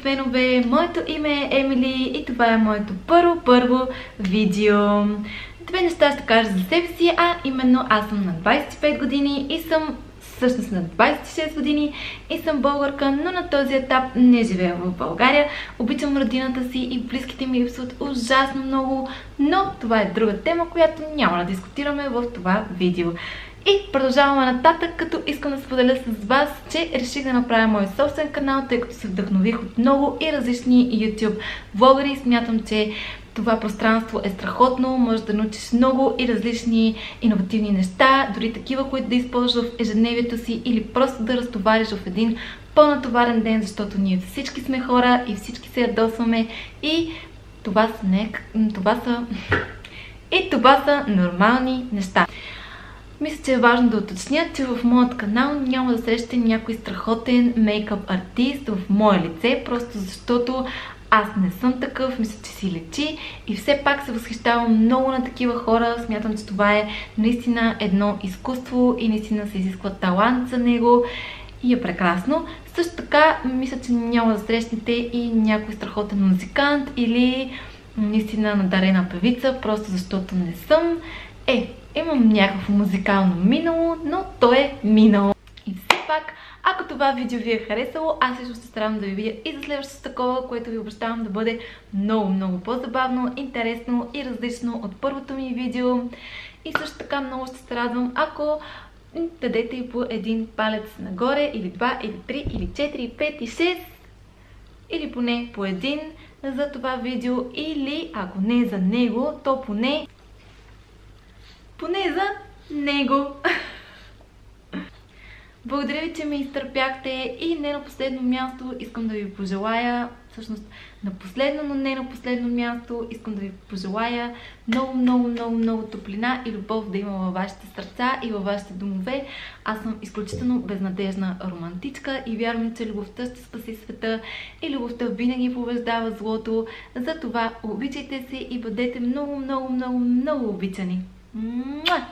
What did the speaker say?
фенове! Моето име е Емили и това е моето първо видео. Две неща ще кажа за себе си, а именно аз съм на 25 години и съм всъщност на 26 години и съм българка, но на този етап не живея в България. Обичам родината си и близките ми липсват ужасно много, но това е друга тема, която няма да дискутираме в това видео. И продължаваме нататък, като искам да споделя с вас, че реших да направя мой собствен канал, тъй като се вдъхнових от много и различни YouTube влогъри. Смятам, че това пространство е страхотно, можеш да научиш много и различни иновативни неща, дори такива, които да използваш в ежедневието си или просто да разтовариш в един по-натоварен ден, защото ние всички сме хора и всички се ядосваме и това са нормални неща. Мисля, че е важно да уточня, че в моят канал няма да срещате някой страхотен мейкъп артист в мое лице, просто защото аз не съм такъв, мисля, че си личи и все пак се възхищавам много на такива хора. Смятам, че това е наистина едно изкуство и наистина се изисква талант за него и е прекрасно. Също така, мисля, че няма да срещнете и някой страхотен музикант или наистина надарена певица, просто защото не съм. Имам някакво музикално минало, но то е минало. И все пак, ако това видео ви е харесало, аз също ще старам да ви видя и за следващото такова, което ви обещавам да бъде много по-забавно, интересно и различно от първото ми видео. И също така много ще се радвам, ако дадете и по един палец нагоре, или два, или три, или 4, 5 и 6, или поне по един за това видео, или ако не за него, то поне за него. Благодаря ви, че ме изтърпяхте и не на последно място искам да ви пожелая, всъщност на последно, но не на последно място, искам да ви пожелая много топлина и любов да има във вашите сърца и във вашите домове. Аз съм изключително безнадежна романтичка и вярвам, че любовта ще спаси света и любовта винаги побеждава злото. Затова обичайте се и бъдете много обичани. Муа!